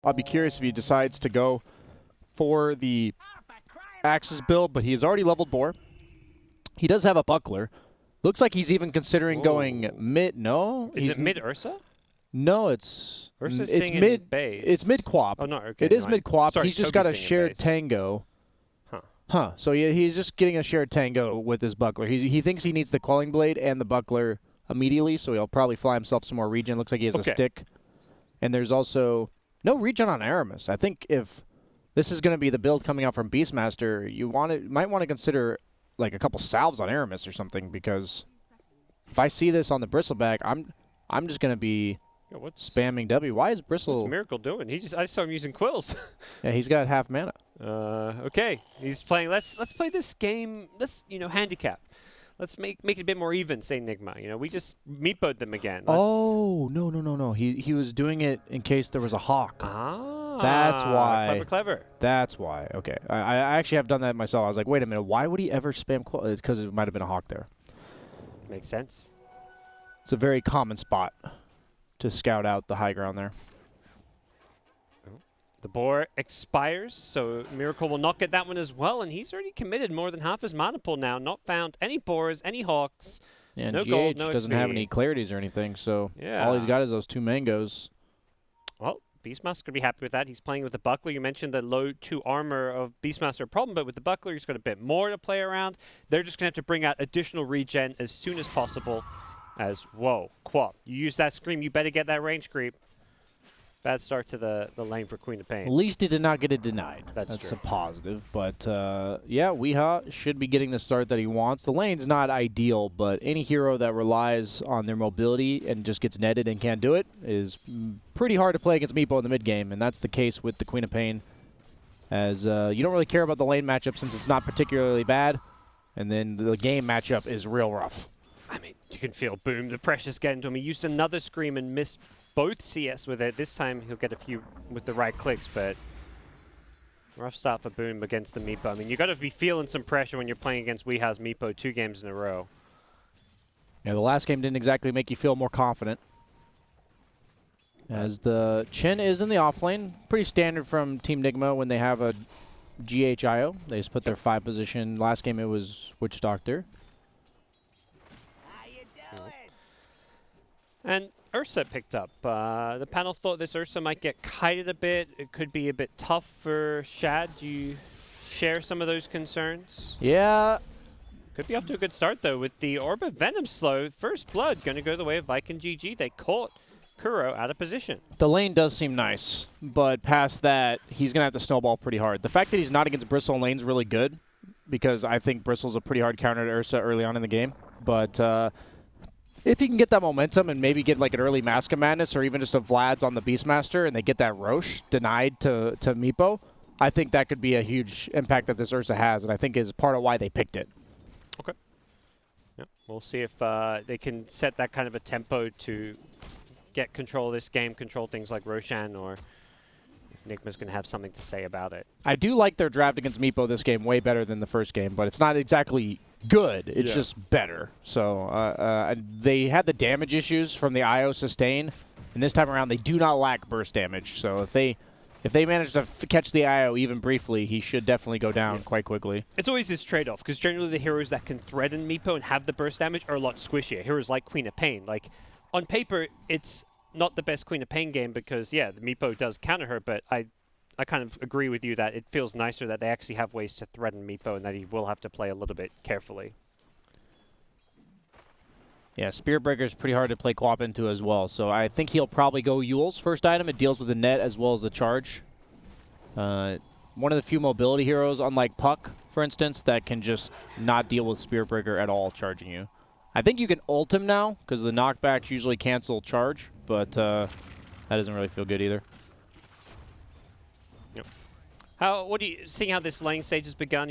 I'll be curious if he decides to go for the Axis build, but he's already leveled Boar. He does have a Buckler. Looks like he's even considering going mid. No, is it mid Ursa? No, it's mid base. It's mid Quap. Oh no, okay. It is mid Quap. Sorry, he's just got a shared Tango. Huh. So yeah, he's just getting a shared Tango with his Buckler. He thinks he needs the Quelling Blade and the Buckler immediately, so he'll probably fly himself some more regen. Looks like he has a stick. And there's also no regen on Aramis. I think if this is going to be the build coming out from Beastmaster, you might want to consider like a couple salves on Aramis or something, because if I see this on the Bristleback, I'm just going to be spamming W. Why is Bristle? What's Miracle doing? I saw him using quills. Yeah, he's got half mana. Okay, he's playing. Let's play this game. Let's handicap. Let's make it a bit more even. Say Nigma. We just meatboat them again. Oh no. He was doing it in case there was a hawk. Ah, that's why. Clever. That's why. Okay, I actually have done that myself. I was like, wait a minute, why would he ever spam quill? It's because it might have been a hawk there. Makes sense. It's a very common spot to scout out the high ground there. The Boar expires, so Miracle will not get that one as well, and he's already committed more than half his mana pool now. Not found any Boars, any Hawks. Yeah, and no GH gold, no doesn't XP. have any clarities or anything, so all he's got is those 2 mangoes. Well, Beastmaster could be happy with that. He's playing with the Buckler. You mentioned the low 2 armor of Beastmaster problem, but with the Buckler, he's got a bit more to play around. They're just going to have to bring out additional regen as soon as possible. Whoa, Quap. You use that Scream, you better get that range creep. Bad start to the lane for Queen of Pain. At least he did not get it denied. That's a positive. But, yeah, Weeha should be getting the start that he wants. The lane's not ideal, but any hero that relies on their mobility and just gets netted and can't do it is pretty hard to play against Meepo in the mid game, and that's the case with the Queen of Pain, as you don't really care about the lane matchup since it's not particularly bad, and then the game matchup is real rough. I mean, you can feel, boom, the pressure's getting to him. He used another Scream and missed both CS with it. This time he'll get a few with the right clicks, but rough start for Boom against the Meepo. I mean, you got to be feeling some pressure when you're playing against Weeha's Meepo 2 games in a row. Yeah, the last game didn't exactly make you feel more confident, as the Chen is in the off lane. Pretty standard from Team Nigma when they have a GHIO. They just put their 5 position. Last game it was Witch Doctor. And Ursa picked up. The panel thought this Ursa might get kited a bit. It could be a bit tough for Shad. Do you share some of those concerns? Yeah. Could be off to a good start, though, with the Orb of Venom slow. First Blood going to go the way of Viking GG. They caught Kuro out of position. The lane does seem nice, but past that, he's going to have to snowball pretty hard. The fact that he's not against Bristle in lane's really good, because I think Bristle's a pretty hard counter to Ursa early on in the game. But if he can get that momentum and maybe get like an early Mask of Madness or even just a Vlad's on the Beastmaster and they get that Roche denied to Meepo, I think that could be a huge impact that this Ursa has, and I think is part of why they picked it. Okay. Yeah, we'll see if they can set that kind of a tempo to get control of this game, control things like Roshan, or if Nigma's going to have something to say about it. I do like their draft against Meepo this game way better than the first game, but it's not exactly good. It's just better. So they had the damage issues from the IO sustain, and this time around they do not lack burst damage. So if they manage to catch the IO even briefly, he should definitely go down quite quickly. It's always this trade-off, because generally the heroes that can threaten Meepo and have the burst damage are a lot squishier. Heroes like Queen of Pain. Like, on paper, it's not the best Queen of Pain game because, yeah, the Meepo does counter her, but I kind of agree with you that it feels nicer that they actually have ways to threaten Meepo and that he will have to play a little bit carefully. Yeah, Spearbreaker is pretty hard to play Quap into as well, so I think he'll probably go Yule's first item. It deals with the net as well as the charge. One of the few mobility heroes, unlike Puck, for instance, that can just not deal with Spearbreaker at all charging you. I think you can ult him now, because the knockbacks usually cancel charge, but that doesn't really feel good either. Yep. Seeing how this lane stage has begun,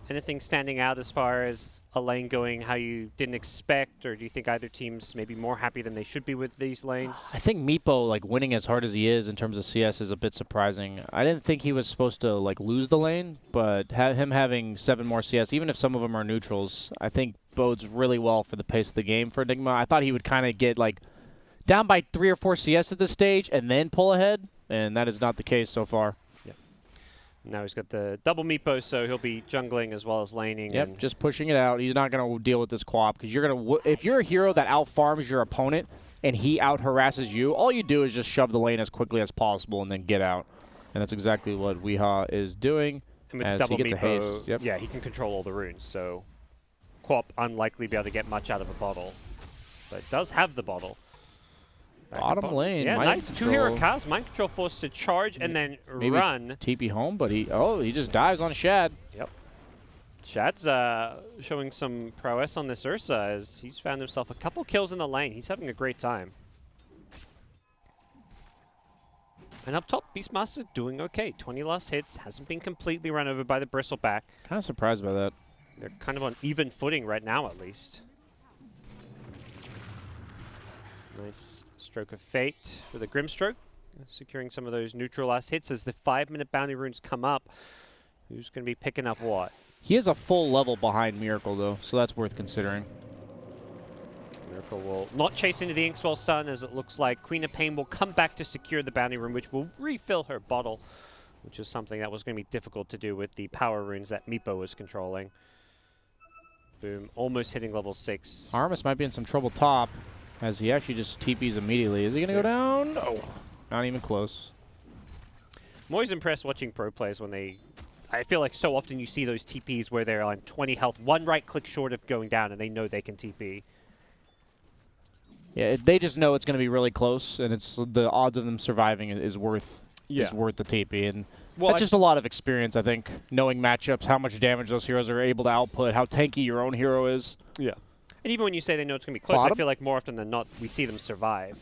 anything standing out as far as a lane going how you didn't expect, or do you think either team's maybe more happy than they should be with these lanes? I think Meepo, like, winning as hard as he is in terms of CS is a bit surprising. I didn't think he was supposed to, like, lose the lane, but him having 7 more CS, even if some of them are neutrals, I think bodes really well for the pace of the game for Nigma. I thought he would kind of get, like, down by 3 or 4 CS at this stage and then pull ahead, and that is not the case so far. Now he's got the double Meepo, so he'll be jungling as well as laning. Yep, and just pushing it out. He's not going to deal with this co-op because you're going to. If you're a hero that out-farms your opponent and he out-harasses you, all you do is just shove the lane as quickly as possible and then get out. And that's exactly what Weehaw is doing. And with as double he gets a haste. Meepo, Yep. yeah, he can control all the runes, so Quap unlikely to be able to get much out of a bottle. But does have the bottle. Bottom lane. Yeah, nice control. two-hero cast. Mind control forced to charge and then Maybe run. TP home, but he just dives on Shad. Yep. Shad's showing some prowess on this Ursa as he's found himself a couple kills in the lane. He's having a great time. And up top, Beastmaster doing okay. 20 last hits, hasn't been completely run over by the Bristleback. Kind of surprised by that. They're kind of on even footing right now, at least. Nice stroke of fate for the Grimstroke, securing some of those neutral last hits as the 5-minute bounty runes come up. Who's going to be picking up what? He is a full level behind Miracle, though, so that's worth considering. Miracle will not chase into the Inkswell stun, as it looks like Queen of Pain will come back to secure the bounty rune, which will refill her bottle, which is something that was going to be difficult to do with the power runes that Meepo was controlling. Boom, almost hitting level 6. Armis might be in some trouble top, as he actually just TPs immediately. Is he going to go down? No, not even close. I'm always impressed watching pro players when they... I feel like so often you see those TPs where they're on 20 health, one right click short of going down, and they know they can TP. Yeah, they just know it's going to be really close, and it's the odds of them surviving is worth the TP. And that's just a lot of experience, I think, knowing matchups, how much damage those heroes are able to output, how tanky your own hero is. Yeah. And even when you say they know it's going to be close, I feel like more often than not, we see them survive.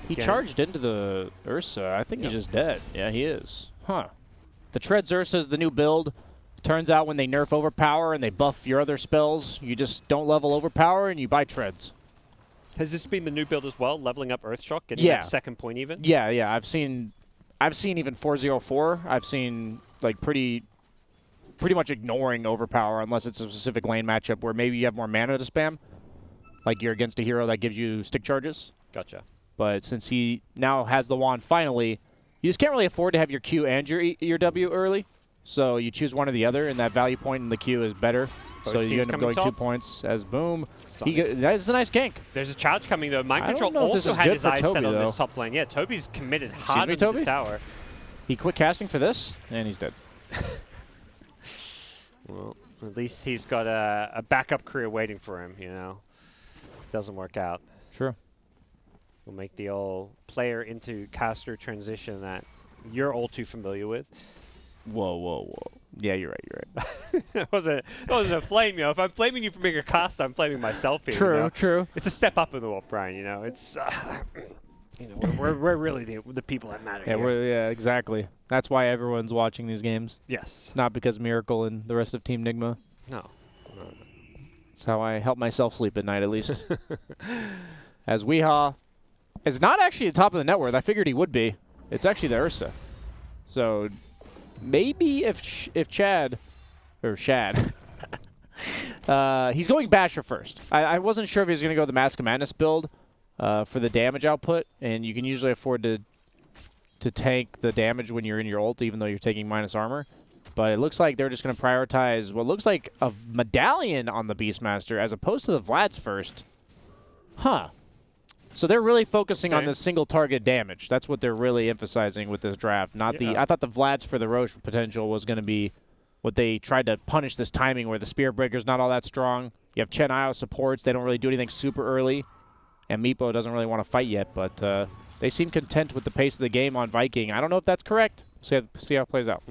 He charged into the Ursa. I think he's just dead. Yeah, he is. Huh. The Treads Ursa is the new build. Turns out when they nerf Overpower and they buff your other spells, you just don't level Overpower and you buy Treads. Has this been the new build as well, leveling up Earthshock, getting that second point even? Yeah, yeah. I've seen even 404. I've seen like pretty much ignoring Overpower unless it's a specific lane matchup where maybe you have more mana to spam. Like you're against a hero that gives you stick charges. Gotcha. But since he now has the wand finally, you just can't really afford to have your Q and your W early. So you choose one or the other, and that value point in the Q is better. Both so you end up going top. 2 points as boom. That's a nice gank. There's a charge coming though. Mind Control know if this also is had good his for eyes set Toby, on though. this top lane. Yeah, Toby's committed hard Excuse me, into this tower. He quit casting for this, and he's dead. Well, at least he's got a backup career waiting for him, you know. Doesn't work out. Sure. We'll make the old player into caster transition that you're all too familiar with. Whoa, whoa, whoa. Yeah, you're right. That wasn't a flame, you know. If I'm flaming you for being a caster, I'm flaming myself here. True, you know? true. It's a step up in the world, Brian, you know. It's, you know, we're really the people that matter here. Yeah, exactly. That's why everyone's watching these games. Yes. Not because Miracle and the rest of Team Nigma. No. That's how I help myself sleep at night, at least. As Weehaw is not actually at the top of the net worth. I figured he would be. It's actually the Ursa. So maybe if Chad, or Shad, he's going Basher first. I wasn't sure if he was going to go the Mask of Madness build for the damage output, and you can usually afford to tank the damage when you're in your ult, even though you're taking minus armor. But it looks like they're just going to prioritize what looks like a medallion on the Beastmaster as opposed to the Vlad's first. Huh. So they're really focusing on the single target damage. That's what they're really emphasizing with this draft. Not I thought the Vlad's for the Roche potential was going to be what they tried to punish this timing where the Spear Breaker's not all that strong. You have Chen Io supports. They don't really do anything super early. And Meepo doesn't really want to fight yet, but they seem content with the pace of the game on Viking. I don't know if that's correct. See how it plays out.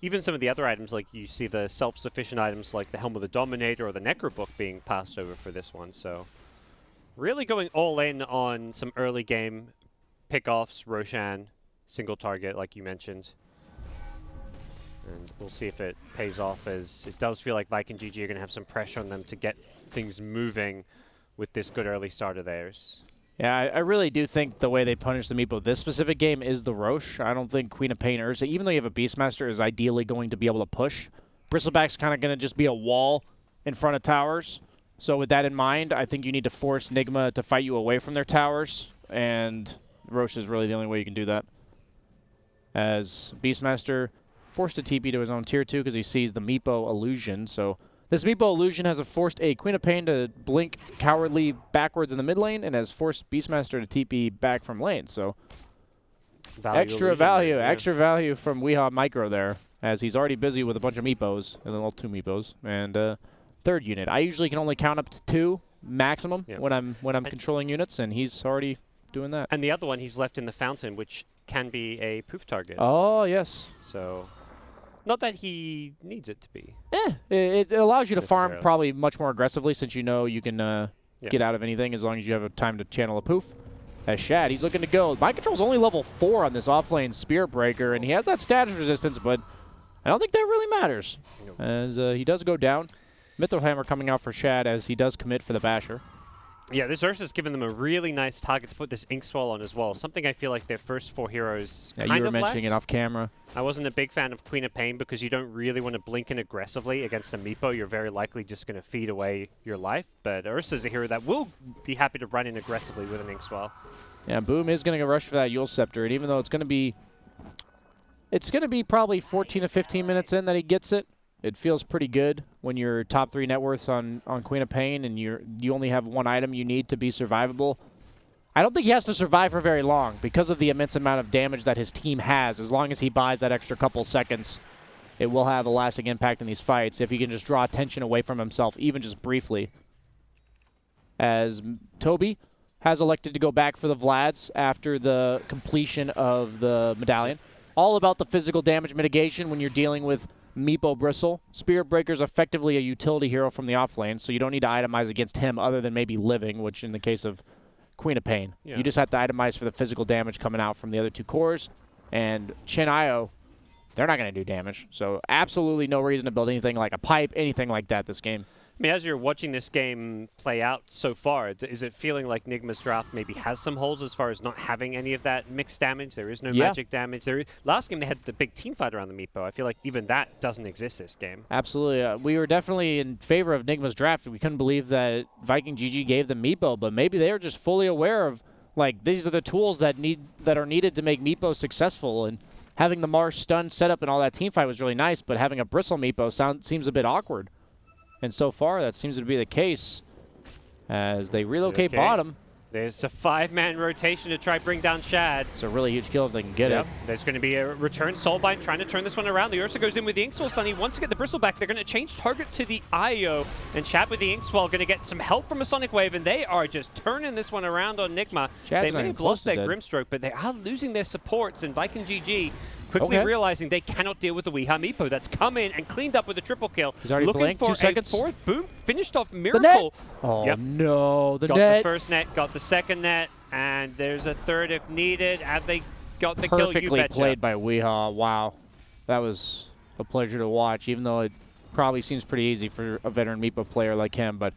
Even some of the other items, like you see the self-sufficient items like the Helm of the Dominator or the Necro Book being passed over for this one. So really going all in on some early game pickoffs, Roshan, single target like you mentioned. And we'll see if it pays off, as it does feel like Viking GG are going to have some pressure on them to get things moving with this good early start of theirs. Yeah, I really do think the way they punish the Meepo this specific game is the Roche. I don't think Queen of Pain Ursa, even though you have a Beastmaster, is ideally going to be able to push. Bristleback's kind of going to just be a wall in front of towers. So with that in mind, I think you need to force Nigma to fight you away from their towers, and Roche is really the only way you can do that. as Beastmaster forced to TP to his own tier 2 because he sees the Meepo illusion. So this Meepo illusion has forced a Queen of Pain to blink cowardly backwards in the mid lane and has forced Beastmaster to TP back from lane. So extra value from Weehaw Micro there, as he's already busy with a bunch of Meepos, and then well, 2 Meepos, and third unit. I usually can only count up to 2 maximum when I'm controlling units, and he's already doing that. And the other one he's left in the fountain, which can be a poof target. Oh, yes. So, not that he needs it to be. It allows you to farm probably much more aggressively, since you know you can get out of anything as long as you have a time to channel a poof. As Shad, he's looking to go. Mind Control's only level 4 on this offlane Spirit Breaker, and he has that status resistance, but I don't think that really matters, as he does go down. Mithril Hammer coming out for Shad as he does commit for the Basher. Yeah, this Ursa's given them a really nice target to put this Inkswell on as well. Something I feel like their first 4 heroes kind of you were mentioning it off camera. I wasn't a big fan of Queen of Pain because you don't really want to blink in aggressively against a Meepo. You're very likely just going to feed away your life. But Ursa's a hero that will be happy to run in aggressively with an Inkswell. Yeah, Boom is going to go rush for that Yule Scepter, and even though it's going to be probably 14 to 15 minutes in that he gets it, it feels pretty good when you're top 3 net worths on Queen of Pain and you only have 1 item you need to be survivable. I don't think he has to survive for very long because of the immense amount of damage that his team has. As long as he buys that extra couple seconds, it will have a lasting impact in these fights if he can just draw attention away from himself, even just briefly. As Toby has elected to go back for the Vlads after the completion of the medallion. All about the physical damage mitigation when you're dealing with Meepo Bristle. Spirit Breaker's effectively a utility hero from the offlane, so you don't need to itemize against him other than maybe living, which in the case of Queen of Pain. You just have to itemize for the physical damage coming out from the other 2 cores. And Chin Io, they're not going to do damage. So absolutely no reason to build anything like a pipe, anything like that this game. I mean, as you're watching this game play out so far, is it feeling like Nigma's draft maybe has some holes as far as not having any of that mixed damage? There is no magic damage. Last game they had the big team fight around the Meepo. I feel like even that doesn't exist this game. Absolutely. We were definitely in favor of Nigma's draft. We couldn't believe that Viking GG gave them Meepo, but maybe they were just fully aware of, like, these are the tools that are needed to make Meepo successful, and having the Marsh stun setup and all that team fight was really nice, but having a Bristle Meepo seems a bit awkward. And so far, that seems to be the case as they relocate bottom. There's a 5-man rotation to try bring down Shad. It's a really huge kill if they can get it. There's going to be a return Soulbind trying to turn this one around. The Ursa goes in with the Inkswell Stun. He wants to get the Bristle back. They're going to change target to the Io. And Shad with the Inkswell going to get some help from a Sonic Wave. And they are just turning this one around on Nigma. They may have lost their Grimstroke, but they are losing their supports. And Viking GG quickly realizing they cannot deal with the Weehaw Meepo that's come in and cleaned up with a triple kill. He's already blanked 2 seconds. A 4th boom, finished off Miracle. Oh no, got the first net, got the second net, and there's a 3rd if needed. Have they got the kill? Perfectly played by Weehaw. Wow, that was a pleasure to watch, even though it probably seems pretty easy for a veteran Meepo player like him. But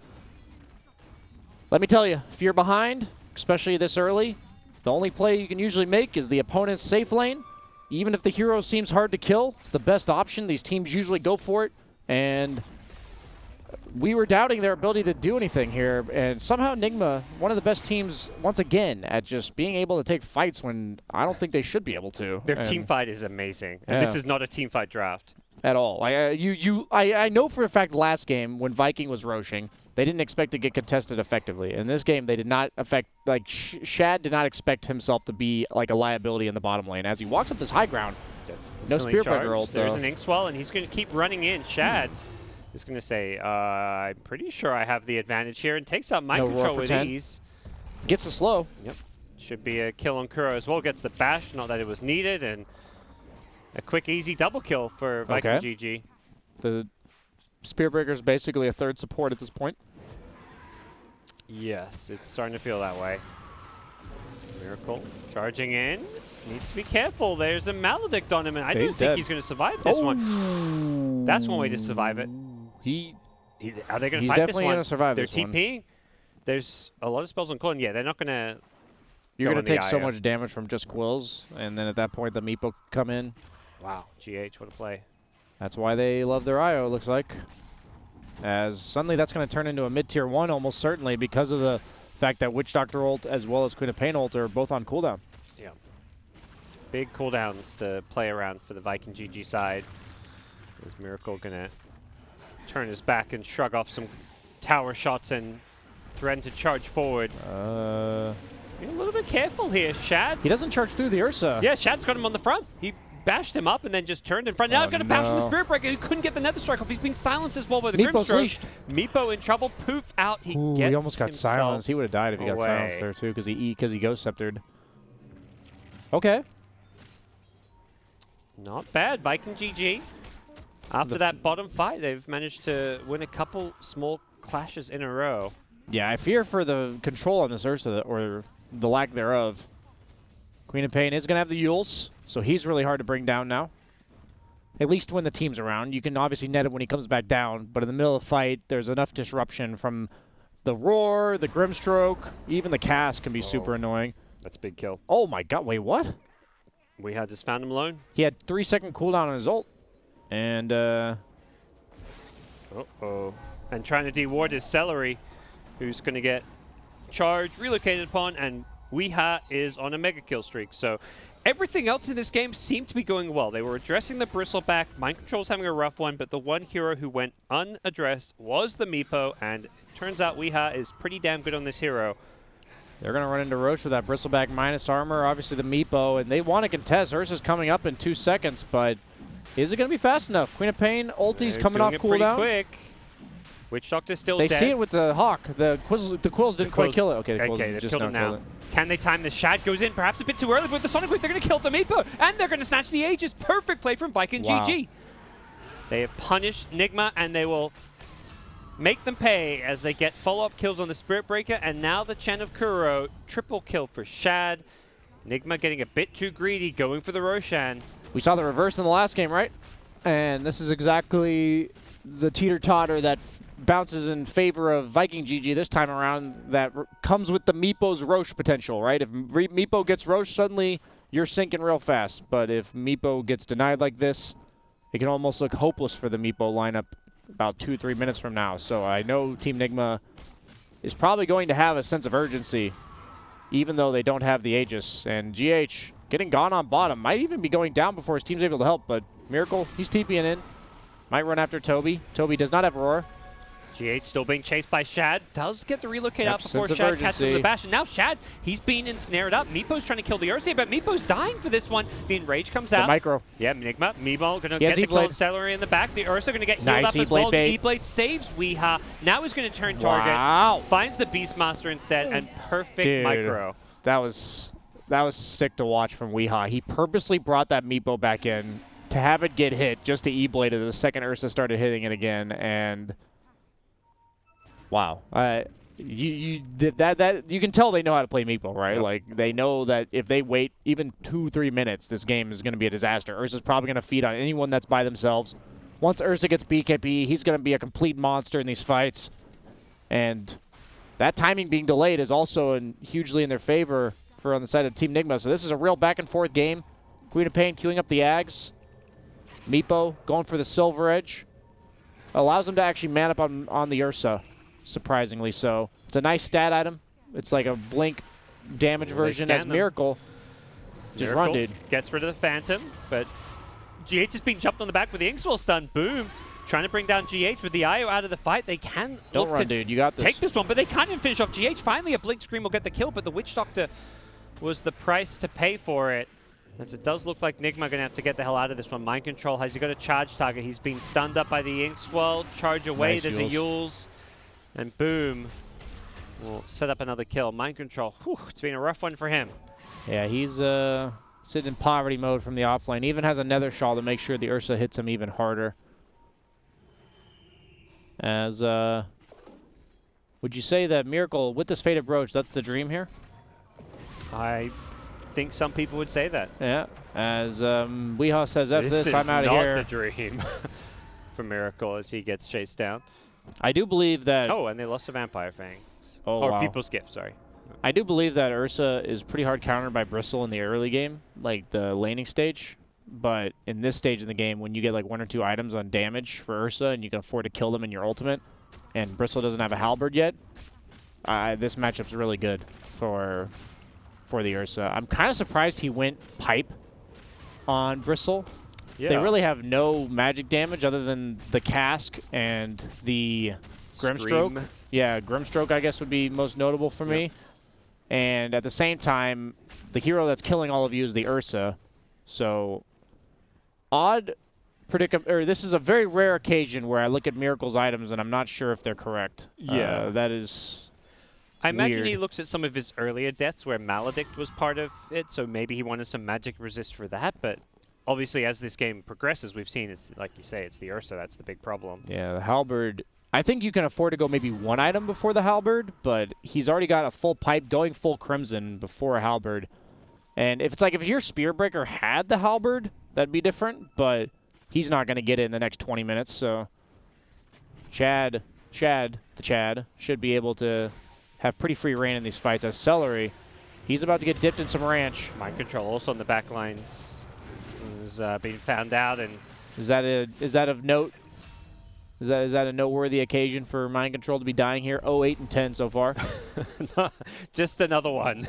let me tell you, if you're behind, especially this early, the only play you can usually make is the opponent's safe lane. Even if the hero seems hard to kill, it's the best option. These teams usually go for it, and we were doubting their ability to do anything here, and somehow Nigma, one of the best teams, once again, at just being able to take fights when I don't think they should be able to. Their team fight is amazing, and this is not a team fight draft. At all. I know for a fact last game when Viking was roshing, they didn't expect to get contested effectively. In this game, they did not Shad did not expect himself to be like a liability in the bottom lane. As he walks up this high ground, no Spear Breaker ult, though. There's an Inkswell, and he's going to keep running in. Shad is going to say, I'm pretty sure I have the advantage here, and takes out Mind Control with ease. Gets the slow. Yep. Should be a kill on Kuro as well. Gets the bash, not that it was needed, and a quick, easy double kill for Viking GG. The Spear Breaker is basically a 3rd support at this point. Yes, it's starting to feel that way. Miracle charging in. Needs to be careful. There's a Maledict on him, and I don't think he's going to survive this one. That's one way to survive it. Are they going to fight this one? He's definitely going to survive They're this one. They're TPing. There's a lot of spells on Colin. Yeah, they're not going to. You're going to take so much damage from just Quills, and then at that point the Meepo come in. Wow, GH, what a play. That's why they love their IO, it looks like. As suddenly that's going to turn into a mid-tier 1 almost certainly because of the fact that Witch Doctor ult as well as Queen of Pain ult are both on cooldown. Yeah. Big cooldowns to play around for the Viking GG side. Is Miracle gonna turn his back and shrug off some tower shots and threaten to charge forward? Be a little bit careful here, Shad. He doesn't charge through the Ursa. Yeah, Shad's got him on the front. He bashed him up and then just turned in front. Now going to bash on the Spirit Breaker. He couldn't get the Nether Strike off. He's been silenced as well by the Grimstroke. Meepo in trouble. Poof out. He almost got silenced. He would have died if he got silenced there too, because he Ghost Sceptered. Okay. Not bad. Viking GG. After that bottom fight, they've managed to win a couple small clashes in a row. Yeah, I fear for the control on this Ursa, or the lack thereof. Queen of Pain is going to have the Yules, so he's really hard to bring down now. At least when the team's around. You can obviously net it when he comes back down, but in the middle of the fight, there's enough disruption from the Roar, the Grimstroke, even the cast can be super annoying. That's a big kill. Oh my god, wait, what? We had just found him alone. He had 3-second cooldown on his ult. And, Uh-oh. And trying to de-ward is Celery, who's going to get charged, relocated upon, and Weeha is on a mega kill streak. So everything else in this game seemed to be going well. They were addressing the Bristleback. Mind Control's having a rough one, but the one hero who went unaddressed was the Meepo, and it turns out Weeha is pretty damn good on this hero. They're going to run into Roche with that Bristleback minus armor, obviously the Meepo, and they want to contest. Ursa's coming up in 2 seconds, but is it going to be fast enough? Queen of Pain, ulti's coming off cooldown. Quick. Witch Doctor's still dead. dead. They see it with the Hawk. The Quills didn't quite kill it. Okay, they've killed him now. Can they time this? Shad goes in, perhaps a bit too early, but with the Sonic Wave, they're going to kill the Meepo, and they're going to snatch the Aegis. Perfect play from Viking GG. They have punished Nigma, and they will make them pay as they get follow-up kills on the Spirit Breaker, and now the Chen of Kuro. Triple kill for Shad. Nigma getting a bit too greedy, going for the Roshan. We saw the reverse in the last game, right? And this is exactly the teeter-totter that bounces in favor of Viking GG this time around, that comes with the Meepo's Roche potential, right? If Meepo gets Roche, suddenly you're sinking real fast. But if Meepo gets denied like this, it can almost look hopeless for the Meepo lineup about 2-3 minutes from now. So I know Team Nigma is probably going to have a sense of urgency, even though they don't have the Aegis. And GH getting gone on bottom, might even be going down before his team's able to help, but Miracle, he's TPing in. Might run after Toby. Toby does not have Roar. GH still being chased by Shad. Does get the relocate out before Shad catches him with the bash. And now Shad, he's being ensnared up. Meepo's trying to kill the Ursa, but Meepo's dying for this one. The Enrage comes out. The micro. Yeah, Nigma. Meepo going to get the kill on Celery in the back. The Ursa going to get healed up as well. E-Blade saves Weeha. Now he's going to turn target. Wow. Finds the Beastmaster instead, and perfect micro. That was sick to watch from Weeha. He purposely brought that Meepo back in to have it get hit just to E-Blade it the second Ursa started hitting it again, and wow. You can tell they know how to play Meepo, right? Yep. Like, they know that if they wait even 2-3 minutes, this game is going to be a disaster. Ursa's probably going to feed on anyone that's by themselves. Once Ursa gets BKB, he's going to be a complete monster in these fights. And that timing being delayed is also hugely in their favor for on the side of Team Nigma. So this is a real back-and-forth game. Queen of Pain queuing up the Ags. Meepo going for the Silver Edge. Allows him to actually man up on the Ursa, surprisingly so. It's a nice stat item. It's like a blink damage version as Miracle. Just run, dude. Gets rid of the Phantom, but GH is being jumped on the back with the Inkswell stun. Boom. Trying to bring down GH with the IO out of the fight. They can Don't run, dude. You got this. Take this one, but they can't even finish off GH. Finally, a Blink Scream will get the kill, but the Witch Doctor was the price to pay for it. As it does look like Nigma going to have to get the hell out of this one. Mind Control, has he got a charge target? He's been stunned up by the Inkswell. Charge away, nice. There's a Yules. And boom. We'll set up another kill. Mind Control, whew, it's been a rough one for him. Yeah, he's sitting in poverty mode from the offlane. Even has a Nether Shawl to make sure the Ursa hits him even harder. As, would you say that Miracle, with this Faded Brooch, that's the dream here? I think some people would say that. Yeah, as Weeha says, F this, I'm out of here. This is not the dream for Miracle as he gets chased down. I do believe that... Oh, and they lost a Vampire Fang. Oh, or wow. People's Gift, sorry. I do believe that Ursa is pretty hard countered by Bristle in the early game, like the laning stage. But in this stage in the game, when you get like 1 or 2 items on damage for Ursa and you can afford to kill them in your ultimate, and Bristle doesn't have a halberd yet, this matchup's really good for the Ursa. I'm kind of surprised he went pipe on Bristle. Yeah. They really have no magic damage other than the Cask and the Grimstroke. Scream. Yeah, Grimstroke, I guess, would be most notable for me. And at the same time, the hero that's killing all of you is the Ursa. So, odd predicament. Or this is a very rare occasion where I look at Miracle's items and I'm not sure if they're correct. Yeah. That is I imagine weird. he looks at some of his earlier deaths where Maledict was part of it, so maybe he wanted some magic resist for that, but obviously as this game progresses, we've seen, it's like you say, it's the Ursa that's the big problem. Yeah, the Halberd. I think you can afford to go maybe one item before the Halberd, but he's already got a full pipe going full Crimson before a Halberd. And if it's like if your Spearbreaker had the Halberd, that'd be different, but he's not going to get it in the next 20 minutes, so Chad should be able to have pretty free reign in these fights. As Celery, he's about to get dipped in some ranch. Mind control also on the back lines is being found out, and Is that of note? Is that a noteworthy occasion for Mind Control to be dying here? 8 and 10 so far. just another one,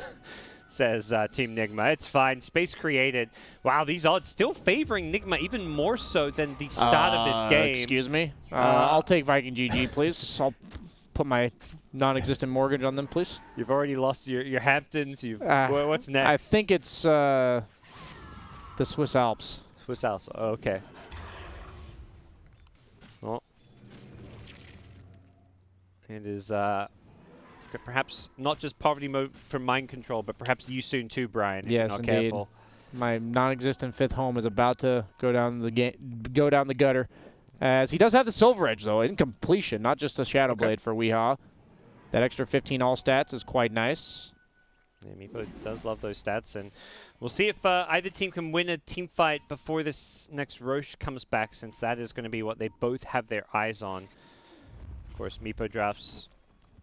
says Team Nigma. It's fine. Space created. Wow, these odds still favoring Nigma even more so than the start of this game. Excuse me. I'll take Viking GG, please. I'll put my non-existent mortgage on them, please. You've already lost your Hamptons. What's next? I think it's the Swiss Alps. Swiss Alps. Oh, okay. Well, it is perhaps not just poverty mode for Mind Control, but perhaps you soon too, Brian, if you're not indeed. careful. My non-existent fifth home is about to go down the gutter. As he does have the Silver Edge, though, in completion, not just the Shadow Blade for Weehaw. That extra 15 all stats is quite nice. Yeah, Meepo does love those stats, and we'll see if either team can win a team fight before this next Roche comes back, since that is going to be what they both have their eyes on. Of course, Meepo drafts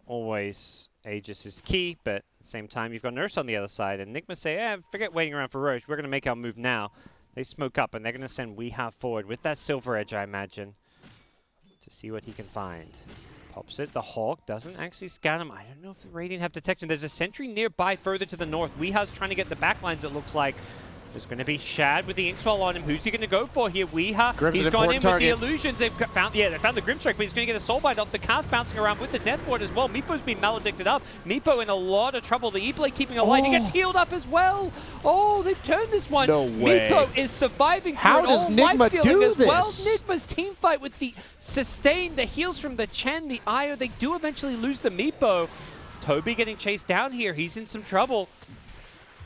always Aegis is key, but at the same time, you've got Nurse on the other side, and Nigma say, forget waiting around for Roche. We're going to make our move now. They smoke up, and they're going to send Weehaw forward with that Silver Edge, I imagine, to see what he can find. Pops it. The Hawk doesn't actually scan him. I don't know if the Radiant have detection. There's a sentry nearby further to the north. Weehaw's trying to get the backlines, it looks like. There's going to be Shad with the Inkswell on him. Who's he going to go for here? Weehaw. He's gone in with the illusions. They found the Grimstrike, but he's going to get a Soulbind off the cast, bouncing around with the Death Ward as well. Meepo's been maledicted up. Meepo in a lot of trouble. The E-Blade keeping alive. He gets healed up as well. Oh, they've turned this one. No way. Meepo is surviving. How does Nigma do this? Well, Nigma's team fight with the sustain, the heals from the Chen, the Io. They do eventually lose the Meepo. Toby getting chased down here. He's in some trouble.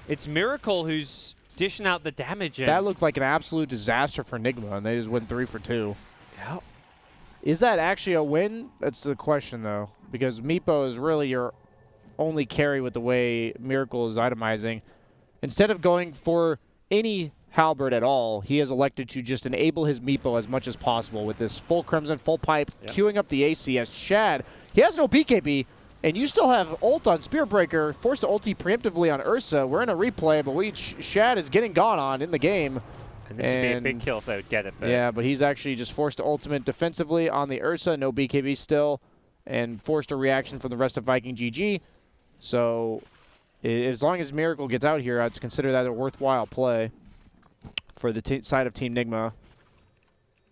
It's Miracle who's dishing out the damage. That looked like an absolute disaster for Nigma, and they just went 3 for 2. Yeah. Is that actually a win? That's the question, though, because Meepo is really your only carry with the way Miracle is itemizing. Instead of going for any Halberd at all, he has elected to just enable his Meepo as much as possible with this full Crimson, full pipe, queuing up the AC as Chad. He has no BKB. And you still have ult on Spearbreaker, forced to ulti preemptively on Ursa. We're in a replay, but Shad is getting gone on in the game. And this would be a big kill if they would get it. But yeah, but he's actually just forced to ultimate defensively on the Ursa, no BKB still, and forced a reaction from the rest of Viking GG. So as long as Miracle gets out here, I'd consider that a worthwhile play for the side of Team Nigma,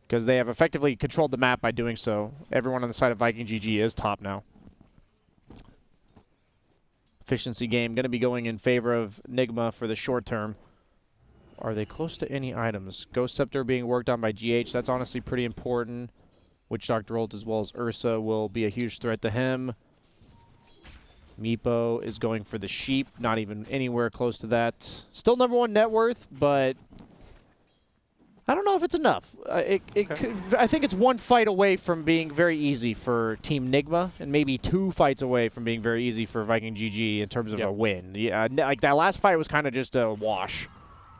because they have effectively controlled the map by doing so. Everyone on the side of Viking GG is top now. Efficiency game going to be going in favor of Nigma for the short term. Are they close to any items? Ghost Scepter being worked on by GH. That's honestly pretty important. Witch Doctor ult as well as Ursa will be a huge threat to him. Meepo is going for the sheep. Not even anywhere close to that. Still #1 net worth, but I don't know if it's enough. I think it's one fight away from being very easy for Team Nigma, and maybe 2 fights away from being very easy for Viking GG in terms of a win. Yeah, like that last fight was kind of just a wash,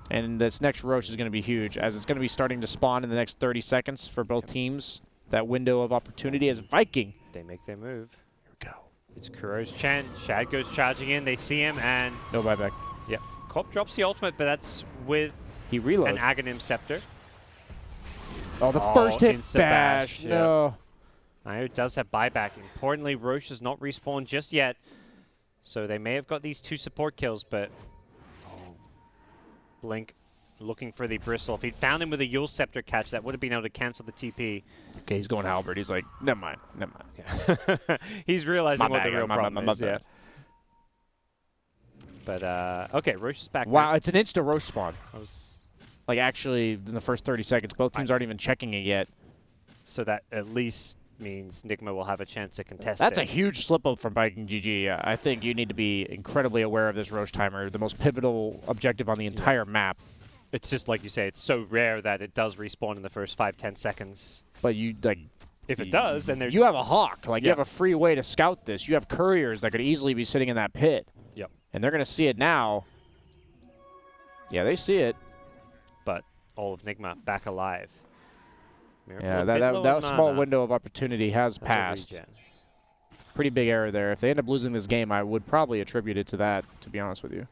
and this next Roche is going to be huge, as it's going to be starting to spawn in the next 30 seconds for both teams. That window of opportunity as Viking. They make their move. Here we go. It's Kuro's Chen. Shad goes charging in. They see him, and no buyback. Yep. Corp drops the ultimate, but that's with he reloads an Aghanim Scepter. Oh, the first hit bash. Yeah. No. Io does have buyback. Importantly, Roche has not respawned just yet. So they may have got these 2 support kills, but Blink looking for the bristle. If he'd found him with a Yule Scepter catch, that would have been able to cancel the TP. Okay, he's going halberd. He's like, never mind. Yeah. He's realizing what the real problem is. Yeah. But, okay, Roche is back Wow, now. it's an insta Roche spawn. Like, actually, in the first 30 seconds, both teams aren't even checking it yet. So that at least means Nigma will have a chance to contest That's it. a huge slip-up from Viking GG. I think you need to be incredibly aware of this Roche timer, the most pivotal objective on the entire map. It's just like you say, it's so rare that it does respawn in the first 5-10 seconds. But you, like... If it does, then there's... You have a Hawk. Like, you have a free way to scout this. You have couriers that could easily be sitting in that pit. Yep. And they're going to see it now. Yeah, they see it. But all of Nigma back alive. Miracle Yeah, that small window of opportunity has passed. Pretty big error there. If they end up losing this game, I would probably attribute it to that, to be honest with you.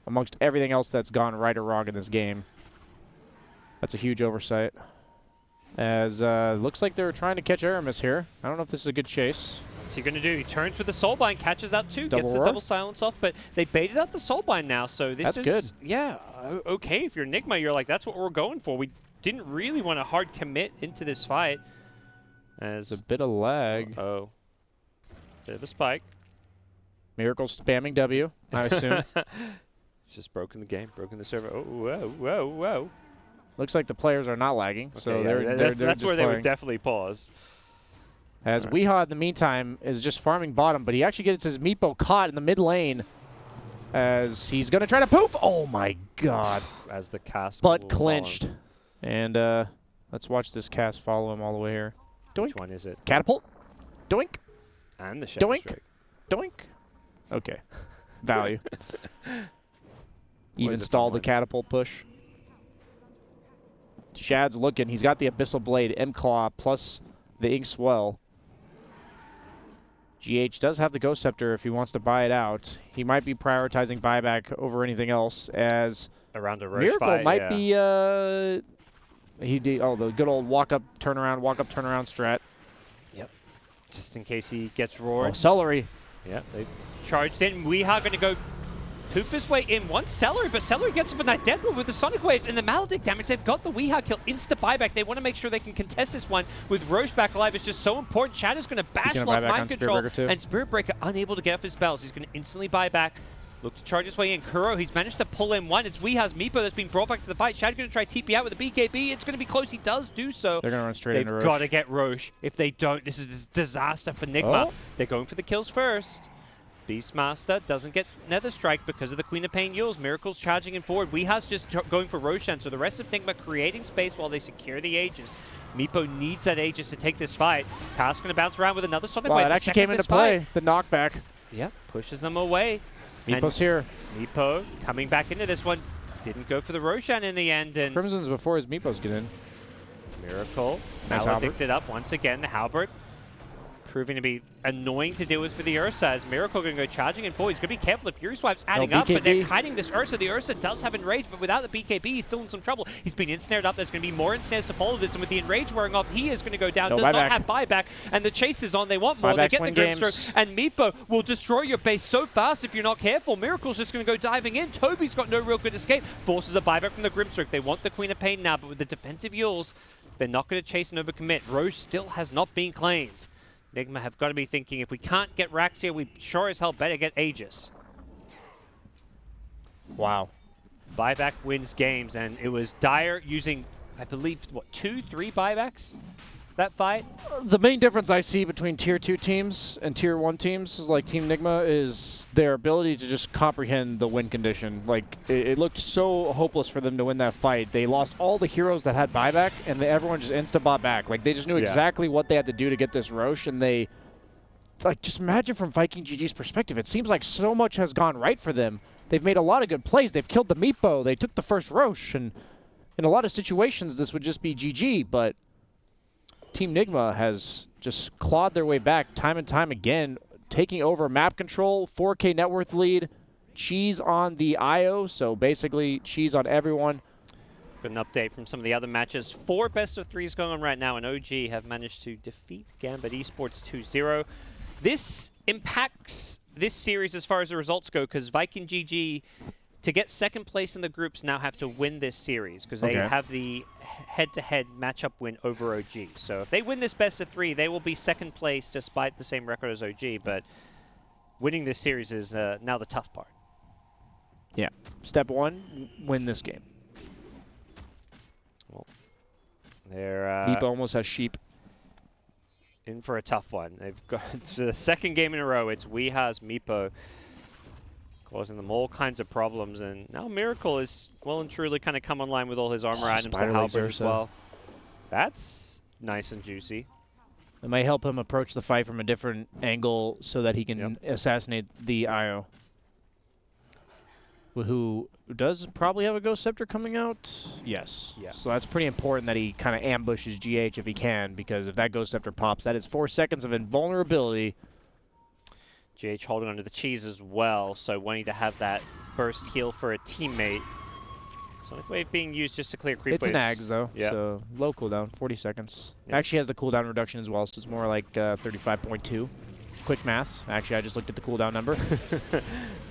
Amongst everything else that's gone right or wrong in this game, that's a huge oversight. As looks like they're trying to catch Aramis here. I don't know if this is a good chase. What's he going to do? He turns with the Soulbind, catches that too, Double gets the roar? double silence off, but they baited out the Soulbind now, so this That's is... good. Yeah, okay, if you're Nigma, you're like, that's what we're going for. We didn't really want to hard commit into this fight. As It's a bit of lag. Oh. Bit of a spike. Miracle spamming W, I assume. It's just broken the game, broken the server. Oh, whoa, whoa, whoa. Looks like the players are not lagging, Okay, so yeah, they're that's just where they playing. would definitely pause. As Weehaw, in the meantime, is just farming bottom, but he actually gets his Meepo caught in the mid lane as he's going to try to poof. Oh, my God. As the cast Butt clinched. And let's watch this cast follow him all the way here. Doink. Which one is it? Catapult. Doink. And the Shadow Doink. Strike. Doink. Okay. Value. Even stall the catapult push. Shad's looking. He's got the Abyssal Blade, M-Claw, plus the Ink Swell. GH does have the Ghost Scepter if he wants to buy it out. He might be prioritizing buyback over anything else, as around a Roche Miracle fight, might be the good old walk-up, turnaround strat. Yep. Just in case he gets roared. Oh, Celery. Yeah, they've charged in. Weehaw going to go poof his way in. One Celery, but Celery gets him in that death move with the Sonic Wave and the Maledict damage. They've got the Weehaw kill, insta buyback. They want to make sure they can contest this one with Roche back alive. It's just so important. Shadow's going to bash off Mind Control, and Spirit Breaker unable to get off his spells. He's going to instantly buy back. Look to charge his way in. Kuro, he's managed to pull in one. It's Weehaw's Meepo that's been brought back to the fight. Shadow's going to try TP out with the BKB. It's going to be close. He does do so. They're going to run straight into Roche. They've got to get Roche. If they don't, this is a disaster for Nigma. Oh. They're going for the kills first. Beastmaster doesn't get Nether Strike because of the Queen of Pain Yules. Miracle's charging in forward. Weeha's just going for Roshan, so the rest of Nigma creating space while they secure the Aegis. Meepo needs that Aegis to take this fight. Cass going to bounce around with another Sonic Wave. It actually came into play, the knockback. Yep, pushes them away. Meepo's here. Meepo coming back into this one. Didn't go for the Roshan in the end. And Crimson's before his Meepos get in. Miracle. Nice Maledicted up once again. The Halberd proving to be annoying to deal with for the Ursa, as Miracle going to go charging. And boy, he's going to be careful if Fury Swipe's adding up, but they're kiting this Ursa. The Ursa does have Enrage, but without the BKB, he's still in some trouble. He's been ensnared up. There's going to be more ensnares to follow this, and with the Enrage wearing off, he is going to go down. Does not have buyback, and the chase is on. They want more. They get the Grimstroke, and Meepo will destroy your base so fast if you're not careful. Miracle's just going to go diving in. Toby's got no real good escape. Forces a buyback from the Grimstroke. They want the Queen of Pain now, but with the defensive Yules, they're not going to chase and overcommit. Roche still has not been claimed. Nigma have got to be thinking, if we can't get Rax here, we sure as hell better get Aegis. Wow. Buyback wins games, and it was Dire using, I believe, what, 2-3 buybacks that fight? The main difference I see between Tier 2 teams and Tier 1 teams, like Team Nigma, is their ability to just comprehend the win condition. Like, it looked so hopeless for them to win that fight. They lost all the heroes that had buyback, and everyone just insta-bought back. Like, they just knew exactly what they had to do to get this Roche, and they... Like, just imagine from Viking GG's perspective, it seems like so much has gone right for them. They've made a lot of good plays. They've killed the Meepo. They took the first Roche, and in a lot of situations, this would just be GG, but Team Nigma has just clawed their way back time and time again, taking over map control, 4K net worth lead, cheese on the IO, so basically cheese on everyone. Got an update from some of the other matches. 4 best-of-3s going on right now, and OG have managed to defeat Gambit Esports 2-0. This impacts this series as far as the results go, because Viking GG to get second place in the groups now have to win this series because they have the head-to-head matchup win over OG. So if they win this best of 3, they will be second place despite the same record as OG. But winning this series is now the tough part. Yeah. Step 1, win this game. Well, they're Nigma almost has sheep. In for a tough one. They've got the second game in a row. It's Weeha's Meepo causing them all kinds of problems. And now Miracle is well and truly kind of come online with all his armor items, the halberd as well. That's nice and juicy. It might help him approach the fight from a different angle so that he can assassinate the IO. Who does probably have a Ghost Scepter coming out? Yes. Yeah. So that's pretty important that he kind of ambushes GH if he can, because if that Ghost Scepter pops, that is 4 seconds of invulnerability. GH holding onto the cheese as well, so wanting to have that burst heal for a teammate. Sonic Wave being used just to clear creep waves. It's an Ags, though, so low cooldown, 40 seconds. It actually has the cooldown reduction as well, so it's more like 35.2. Quick maths. Actually, I just looked at the cooldown number.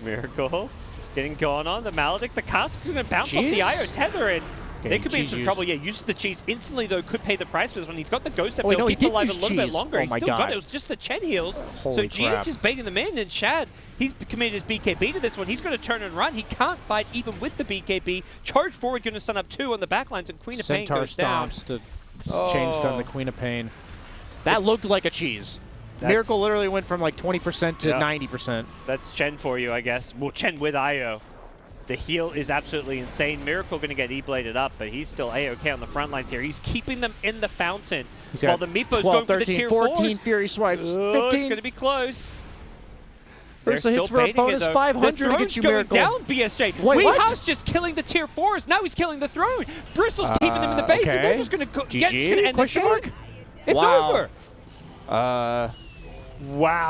Miracle. Getting going on the Maledict. The cask is going to bounce off the IO tether, and they could be in some trouble. Yeah, use the cheese instantly, though, could pay the price for this one. He's got the Ghost Scepter. He'll keep him alive a little bit longer. He's still got it. It was just the Chen heals. So GH is baiting them in, and Shad, he's committed his BKB to this one. He's going to turn and run. He can't fight even with the BKB. Charge forward, going to stun up 2 on the backlines, and Queen of Pain goes down. Centaur stomps to chain stun the Queen of Pain. That looked like a cheese. Miracle literally went from like 20% to 90%. That's Chen for you, I guess. Well, Chen with IO. The heal is absolutely insane. Miracle going to get E-bladed up, but he's still A-OK on the front lines here. He's keeping them in the fountain while the Meepo's going for the tier 14 Fury swipes. 15. It's going to be close. Ursa hits for a bonus 500 to get you Miracle. Down, BSJ. Wait, Weeha's just killing the tier 4s. Now he's killing the throne. Bristol's keeping them in the base, and they're just going to end this game. It's over. Wow. Wow.